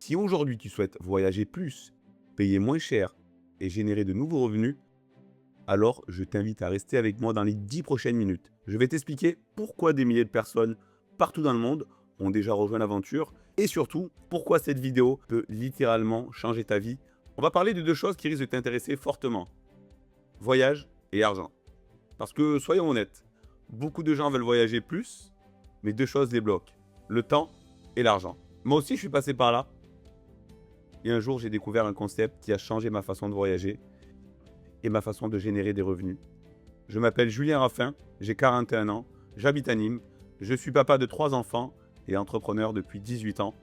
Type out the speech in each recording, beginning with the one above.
Si aujourd'hui tu souhaites voyager plus, payer moins cher et générer de nouveaux revenus, alors je t'invite à rester avec moi dans les 10 prochaines minutes. Je vais t'expliquer pourquoi des milliers de personnes partout dans le monde ont déjà rejoint l'aventure et surtout pourquoi cette vidéo peut littéralement changer ta vie. On va parler de deux choses qui risquent de t'intéresser fortement. Voyage et argent. Parce que soyons honnêtes, beaucoup de gens veulent voyager plus, mais deux choses les bloquent. Le temps et l'argent. Moi aussi je suis passé par là. Et un jour j'ai découvert un concept qui a changé ma façon de voyager et ma façon de générer des revenus. Je m'appelle Julien Raffin, j'ai 41 ans, j'habite à Nîmes, je suis papa de 3 enfants et entrepreneur depuis 18 ans.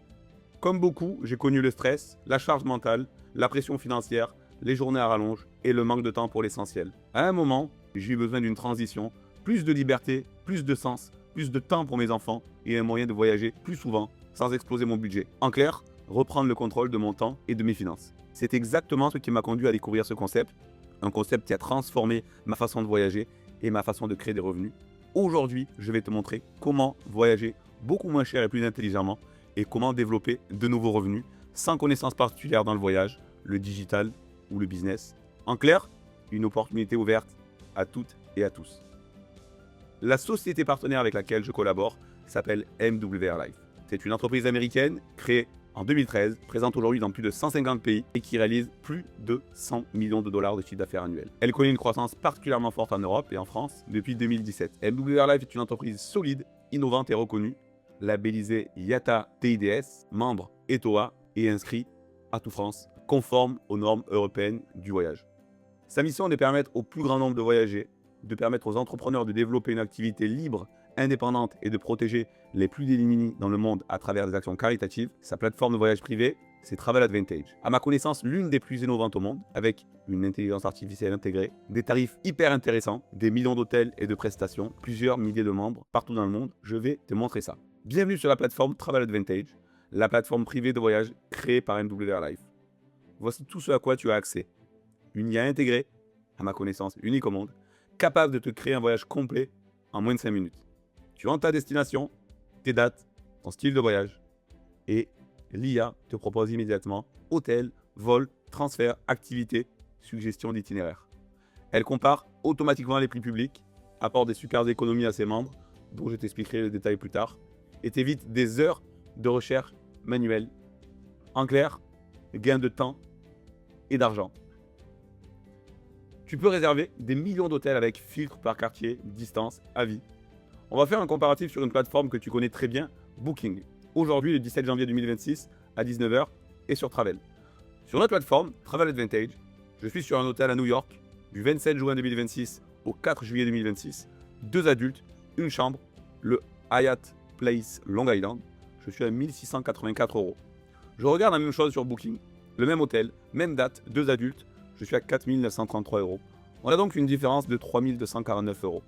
Comme beaucoup, j'ai connu le stress, la charge mentale, la pression financière, les journées à rallonge et le manque de temps pour l'essentiel. À un moment, j'ai eu besoin d'une transition, plus de liberté, plus de sens, plus de temps pour mes enfants et un moyen de voyager plus souvent sans exploser mon budget. En clair, reprendre le contrôle de mon temps et de mes finances. C'est exactement ce qui m'a conduit à découvrir ce concept, un concept qui a transformé ma façon de voyager et ma façon de créer des revenus. Aujourd'hui, je vais te montrer comment voyager beaucoup moins cher et plus intelligemment et comment développer de nouveaux revenus sans connaissance particulière dans le voyage, le digital ou le business. En clair, une opportunité ouverte à toutes et à tous. La société partenaire avec laquelle je collabore s'appelle MWR Life. C'est une entreprise américaine créée en 2013, présente aujourd'hui dans plus de 150 pays et qui réalise plus de 100 millions de dollars de chiffre d'affaires annuel. Elle connaît une croissance particulièrement forte en Europe et en France depuis 2017. MWR Life est une entreprise solide, innovante et reconnue, labellisée IATA TIDS, membre ETOA et inscrit à tout France, conforme aux normes européennes du voyage. Sa mission est de permettre au plus grand nombre de voyager, de permettre aux entrepreneurs de développer une activité libre, indépendante et de protéger les plus démunis dans le monde à travers des actions caritatives. Sa plateforme de voyage privé, c'est Travel Advantage. À ma connaissance, l'une des plus innovantes au monde, avec une intelligence artificielle intégrée, des tarifs hyper intéressants, des millions d'hôtels et de prestations, plusieurs milliers de membres partout dans le monde. Je vais te montrer ça. Bienvenue sur la plateforme Travel Advantage, la plateforme privée de voyage créée par MWR Life. Voici tout ce à quoi tu as accès. Une IA intégrée, à ma connaissance unique au monde, capable de te créer un voyage complet en moins de 5 minutes. Tu rentres ta destination, tes dates, ton style de voyage et l'IA te propose immédiatement hôtel, vol, transfert, activité, suggestion d'itinéraire. Elle compare automatiquement les prix publics, apporte des super économies à ses membres, dont je t'expliquerai le détail plus tard, et t'évite des heures de recherche manuelle. En clair, gain de temps et d'argent. Tu peux réserver des millions d'hôtels avec filtre par quartier, distance, avis. On va faire un comparatif sur une plateforme que tu connais très bien, Booking. Aujourd'hui, le 17 janvier 2026 à 19h et sur Travel. Sur notre plateforme, Travel Advantage, je suis sur un hôtel à New York du 27 juin 2026 au 4 juillet 2026. 2 adultes, une chambre, le Hyatt Place Long Island. Je suis à 1684 €. Je regarde la même chose sur Booking. Le même hôtel, même date, 2 adultes. Je suis à 4933 €. On a donc une différence de 3249 €.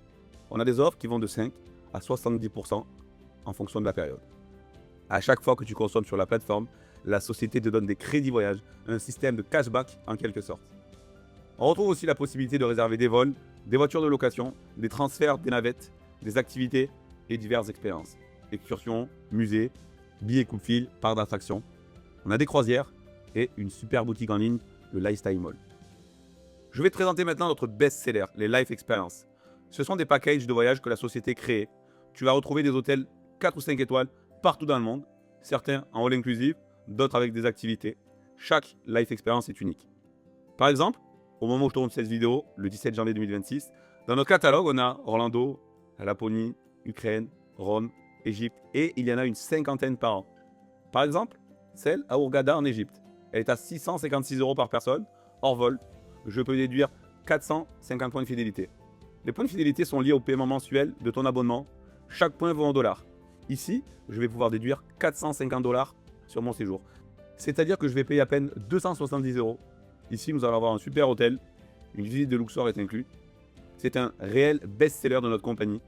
On a des offres qui vont de 5 à 70% en fonction de la période. À chaque fois que tu consommes sur la plateforme, la société te donne des crédits voyage, un système de cashback en quelque sorte. On retrouve aussi la possibilité de réserver des vols, des voitures de location, des transferts, des navettes, des activités et diverses expériences. Excursions, musées, billets coup-de-fil, parcs d'attractions. On a des croisières et une super boutique en ligne, le Lifestyle Mall. Je vais te présenter maintenant notre best-seller, les Life Experience. Ce sont des packages de voyage que la société crée. Tu vas retrouver des hôtels 4 ou 5 étoiles partout dans le monde, certains en all inclusive, d'autres avec des activités. Chaque Life Experience est unique. Par exemple, au moment où je tourne cette vidéo, le 17 janvier 2026, dans notre catalogue, on a Orlando, la Laponie, Ukraine, Rome, Égypte et il y en a une cinquantaine par an. Par exemple, celle à Hurghada en Égypte. Elle est à 656 € par personne, hors vol. Je peux déduire 450 points de fidélité. Les points de fidélité sont liés au paiement mensuel de ton abonnement. Chaque point vaut en dollars. Ici, je vais pouvoir déduire 450 $ sur mon séjour. C'est-à-dire que je vais payer à peine 270 €. Ici, nous allons avoir un super hôtel. Une visite de Luxor est inclue. C'est un réel best-seller de notre compagnie.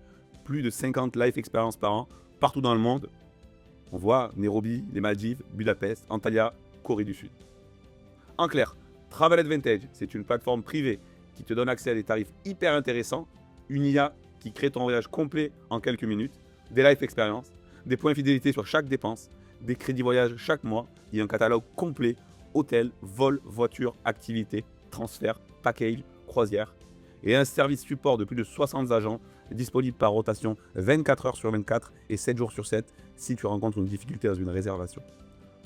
Plus de 50 life expériences par an, partout dans le monde. On voit Nairobi, les Maldives, Budapest, Antalya, Corée du Sud. En clair, Travel Advantage, c'est une plateforme privée qui te donne accès à des tarifs hyper intéressants, une IA qui crée ton voyage complet en quelques minutes, des life expériences, des points de fidélité sur chaque dépense, des crédits voyage chaque mois et un catalogue complet hôtel, vol, voiture, activités, transferts, package, croisière et un service support de plus de 60 agents disponible par rotation 24 heures sur 24 et 7 jours sur 7 si tu rencontres une difficulté dans une réservation.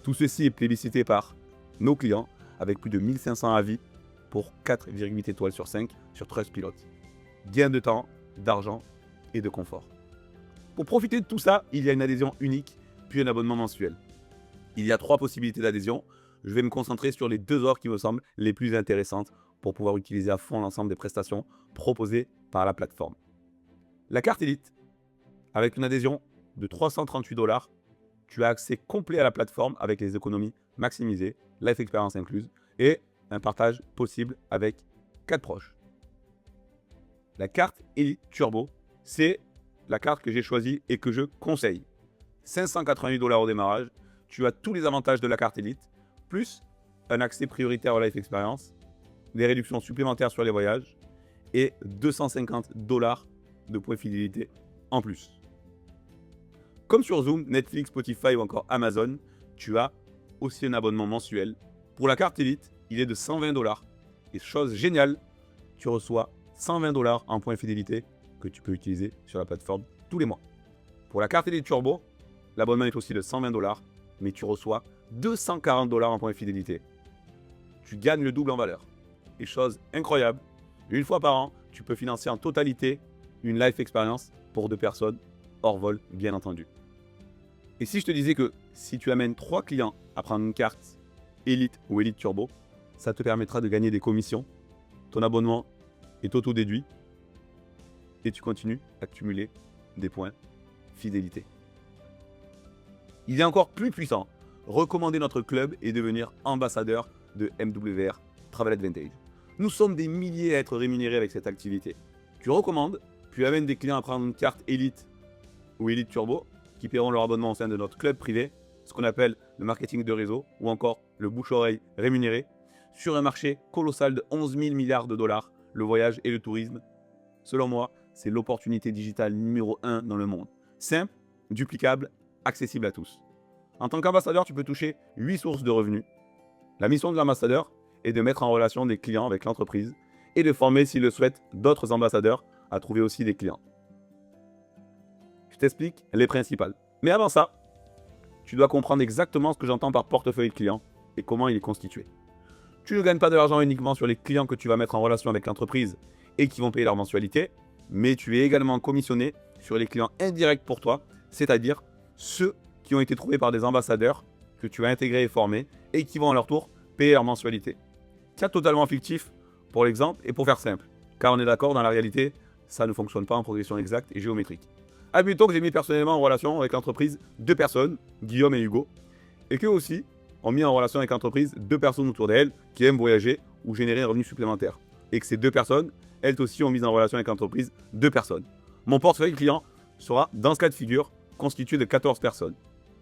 Tout ceci est plébiscité par nos clients avec plus de 1500 avis pour 4,8 étoiles sur 5 sur Trustpilot. Gain de temps, d'argent et de confort. Pour profiter de tout ça, il y a une adhésion unique puis un abonnement mensuel. Il y a 3 possibilités d'adhésion. Je vais me concentrer sur les 2 offres qui me semblent les plus intéressantes pour pouvoir utiliser à fond l'ensemble des prestations proposées par la plateforme. La carte Elite, avec une adhésion de 338 $, tu as accès complet à la plateforme avec les économies maximisées, life experience incluse et un partage possible avec 4 proches. La carte Elite Turbo, c'est la carte que j'ai choisie et que je conseille. 588 $ au démarrage, tu as tous les avantages de la carte Elite, plus un accès prioritaire au life experience, des réductions supplémentaires sur les voyages et 250 $ de points fidélité en plus. Comme sur Zoom, Netflix, Spotify ou encore Amazon, tu as aussi un abonnement mensuel. Pour la carte Elite, il est de 120 $. Et chose géniale, tu reçois 120 $ en points fidélité que tu peux utiliser sur la plateforme tous les mois. Pour la carte Elite Turbo, l'abonnement est aussi de 120 $, mais tu reçois 240 $ en points fidélité. Tu gagnes le double en valeur. Et chose incroyable, une fois par an, tu peux financer en totalité une life experience pour 2 personnes, hors vol bien entendu. Et si je te disais que si tu amènes 3 clients à prendre une carte Elite ou Elite Turbo, ça te permettra de gagner des commissions, ton abonnement est auto-déduit et tu continues à cumuler des points fidélité. Il est encore plus puissant. Recommandez notre club et devenir ambassadeur de MWR Travel Advantage. Nous sommes des milliers à être rémunérés avec cette activité. Tu recommandes, puis amènes des clients à prendre une carte Elite ou Elite Turbo qui paieront leur abonnement au sein de notre club privé, ce qu'on appelle le marketing de réseau ou encore le bouche-oreille rémunéré, sur un marché colossal de 11 000 milliards de $, le voyage et le tourisme. Selon moi, c'est l'opportunité digitale numéro 1 dans le monde. Simple, duplicable, accessible à tous. En tant qu'ambassadeur, tu peux toucher 8 sources de revenus. La mission de l'ambassadeur est de mettre en relation des clients avec l'entreprise et de former, s'il le souhaite, d'autres ambassadeurs à trouver aussi des clients. Je t'explique les principales. Mais avant ça, tu dois comprendre exactement ce que j'entends par portefeuille client et comment il est constitué. Tu ne gagnes pas de l'argent uniquement sur les clients que tu vas mettre en relation avec l'entreprise et qui vont payer leur mensualité, mais tu es également commissionné sur les clients indirects pour toi, c'est-à-dire ceux qui ont été trouvés par des ambassadeurs que tu vas intégrer et former et qui vont à leur tour payer leur mensualité. C'est totalement fictif pour l'exemple et pour faire simple, car on est d'accord, dans la réalité, ça ne fonctionne pas en progression exacte et géométrique. Admettons que j'ai mis personnellement en relation avec l'entreprise 2 personnes, Guillaume et Hugo, et qu'eux aussi ont mis en relation avec l'entreprise 2 personnes autour d'elles qui aiment voyager ou générer un revenu supplémentaire. Et que ces 2 personnes, elles aussi ont mis en relation avec l'entreprise 2 personnes. Mon portefeuille client sera, dans ce cas de figure, constitué de 14 personnes.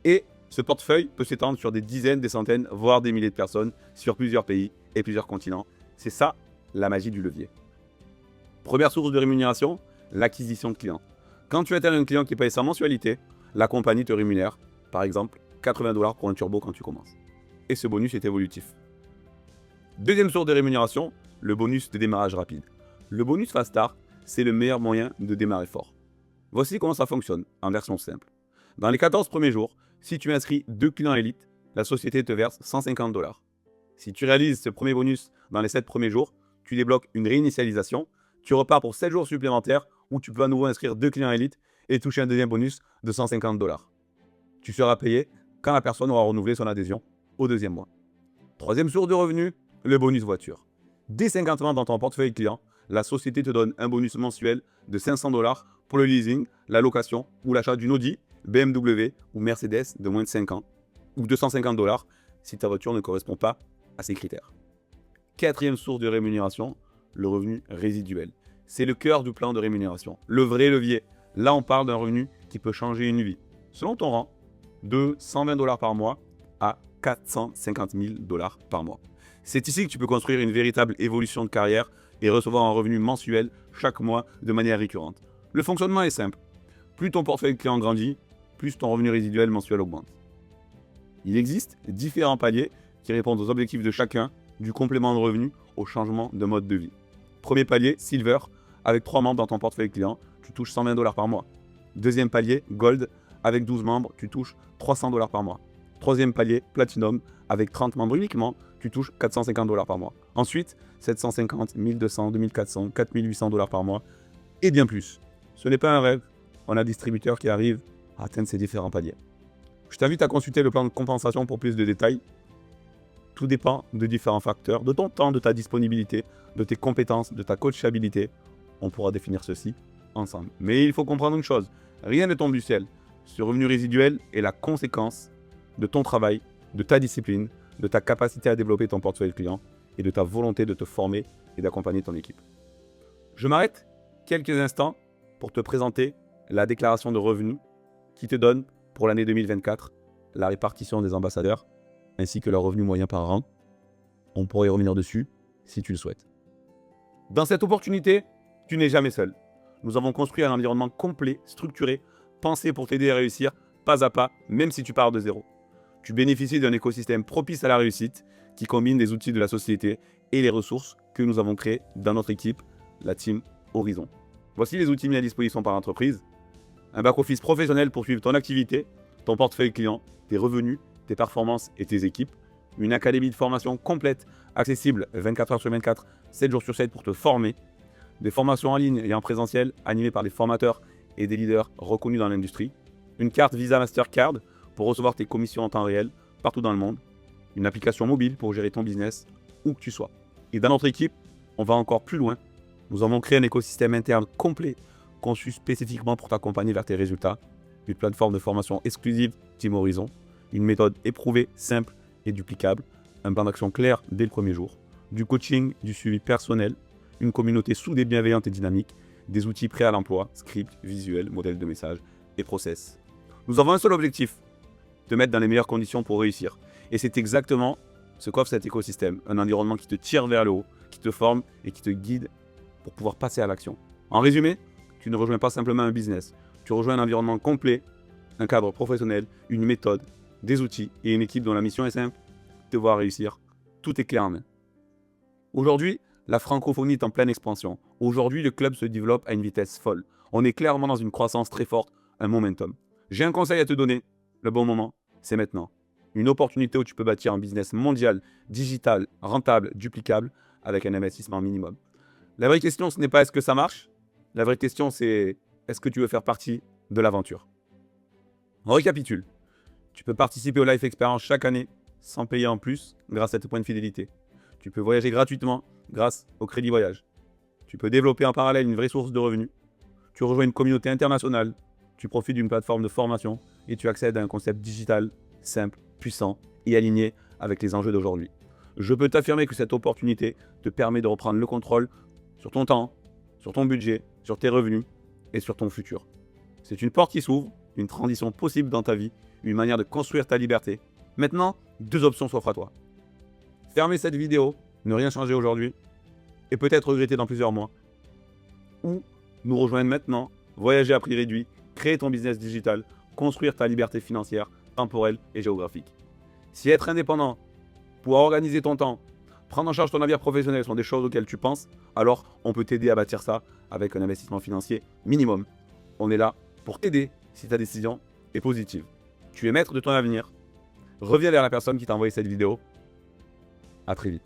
Et ce portefeuille peut s'étendre sur des dizaines, des centaines, voire des milliers de personnes sur plusieurs pays et plusieurs continents. C'est ça, la magie du levier. Première source de rémunération, l'acquisition de clients. Quand tu atteins un client qui paye sa mensualité, la compagnie te rémunère, par exemple, 80 $ pour un turbo quand tu commences. Et ce bonus est évolutif. Deuxième source de rémunération, le bonus de démarrage rapide. Le bonus Fast Start, c'est le meilleur moyen de démarrer fort. Voici comment ça fonctionne, en version simple. Dans les 14 premiers jours, si tu inscris 2 clients élites, la société te verse 150 $. Si tu réalises ce premier bonus dans les 7 premiers jours, tu débloques une réinitialisation, tu repars pour 7 jours supplémentaires où tu peux à nouveau inscrire 2 clients élites et toucher un deuxième bonus de 150 $. Tu seras payé quand la personne aura renouvelé son adhésion au deuxième mois. Troisième source de revenus, le bonus voiture. Dès 50 ans dans ton portefeuille client, la société te donne un bonus mensuel de 500 $ pour le leasing, la location ou l'achat d'une Audi, BMW ou Mercedes de moins de 5 ans, ou 250 $ si ta voiture ne correspond pas à ces critères. Quatrième source de rémunération, le revenu résiduel. C'est le cœur du plan de rémunération, le vrai levier. Là, on parle d'un revenu qui peut changer une vie. Selon ton rang, de 120 $ par mois à 450 000 $ par mois. C'est ici que tu peux construire une véritable évolution de carrière et recevoir un revenu mensuel chaque mois de manière récurrente. Le fonctionnement est simple. Plus ton portefeuille client grandit, plus ton revenu résiduel mensuel augmente. Il existe différents paliers qui répondent aux objectifs de chacun, du complément de revenu au changement de mode de vie. Premier palier, Silver, avec 3 membres dans ton portefeuille client, tu touches 120 $ par mois. Deuxième palier, Gold, avec 12 membres, tu touches 300 $ par mois. Troisième palier, Platinum, avec 30 membres uniquement, tu touches 450 $ par mois. Ensuite, 750, 1200, 2400, 4800 $ par mois et bien plus. Ce n'est pas un rêve, on a des distributeurs qui arrivent à atteindre ces différents paliers. Je t'invite à consulter le plan de compensation pour plus de détails. Tout dépend de différents facteurs, de ton temps, de ta disponibilité, de tes compétences, de ta coachabilité. On pourra définir ceci ensemble. Mais il faut comprendre une chose, rien ne tombe du ciel. Ce revenu résiduel est la conséquence de ton travail, de ta discipline, de ta capacité à développer ton portefeuille client et de ta volonté de te former et d'accompagner ton équipe. Je m'arrête quelques instants pour te présenter la déclaration de revenus qui te donne pour l'année 2024 la répartition des ambassadeurs ainsi que leur revenu moyen par an. On pourrait y revenir dessus si tu le souhaites. Dans cette opportunité, tu n'es jamais seul. Nous avons construit un environnement complet, structuré, pensé pour t'aider à réussir pas à pas, même si tu pars de zéro. Tu bénéficies d'un écosystème propice à la réussite qui combine les outils de la société et les ressources que nous avons créées dans notre équipe, la Team Horizon. Voici les outils mis à disposition par l'entreprise. Un back-office professionnel pour suivre ton activité, ton portefeuille client, tes revenus, tes performances et tes équipes. Une académie de formation complète, accessible 24 heures sur 24, 7 jours sur 7 pour te former. Des formations en ligne et en présentiel animées par des formateurs et des leaders reconnus dans l'industrie. Une carte Visa Mastercard pour recevoir tes commissions en temps réel partout dans le monde. Une application mobile pour gérer ton business où que tu sois. Et dans notre équipe, on va encore plus loin. Nous avons créé un écosystème interne complet conçu spécifiquement pour t'accompagner vers tes résultats. Une plateforme de formation exclusive Team Horizon. Une méthode éprouvée, simple et duplicable. Un plan d'action clair dès le premier jour. Du coaching, du suivi personnel. Une communauté soudée, bienveillante et dynamique. Des outils prêts à l'emploi, scripts, visuels, modèles de messages et process. Nous avons un seul objectif, te mettre dans les meilleures conditions pour réussir. Et c'est exactement ce qu'offre cet écosystème. Un environnement qui te tire vers le haut, qui te forme et qui te guide pour pouvoir passer à l'action. En résumé, tu ne rejoins pas simplement un business. Tu rejoins un environnement complet, un cadre professionnel, une méthode, des outils et une équipe dont la mission est simple, te voir réussir. Tout est clé en main. Aujourd'hui, la francophonie est en pleine expansion. Aujourd'hui, le club se développe à une vitesse folle. On est clairement dans une croissance très forte, un momentum. J'ai un conseil à te donner. Le bon moment, c'est maintenant. Une opportunité où tu peux bâtir un business mondial, digital, rentable, duplicable, avec un investissement minimum. La vraie question, ce n'est pas est-ce que ça marche. La vraie question, c'est est-ce que tu veux faire partie de l'aventure. On récapitule. Tu peux participer au Life Experience chaque année sans payer en plus grâce à tes points de fidélité. Tu peux voyager gratuitement grâce au crédit voyage. Tu peux développer en parallèle une vraie source de revenus. Tu rejoins une communauté internationale. Tu profites d'une plateforme de formation et tu accèdes à un concept digital simple, puissant et aligné avec les enjeux d'aujourd'hui. Je peux t'affirmer que cette opportunité te permet de reprendre le contrôle sur ton temps, sur ton budget, sur tes revenus et sur ton futur. C'est une porte qui s'ouvre, une transition possible dans ta vie, une manière de construire ta liberté. Maintenant, 2 options s'offrent à toi. Fermer cette vidéo, ne rien changer aujourd'hui et peut-être regretter dans plusieurs mois. Ou nous rejoindre maintenant, voyager à prix réduit, créer ton business digital, construire ta liberté financière, temporelle et géographique. Si être indépendant, pouvoir organiser ton temps, prendre en charge ton avenir professionnel sont des choses auxquelles tu penses, alors on peut t'aider à bâtir ça avec un investissement financier minimum. On est là pour t'aider si ta décision est positive. Tu es maître de ton avenir. Reviens vers la personne qui t'a envoyé cette vidéo. À très vite.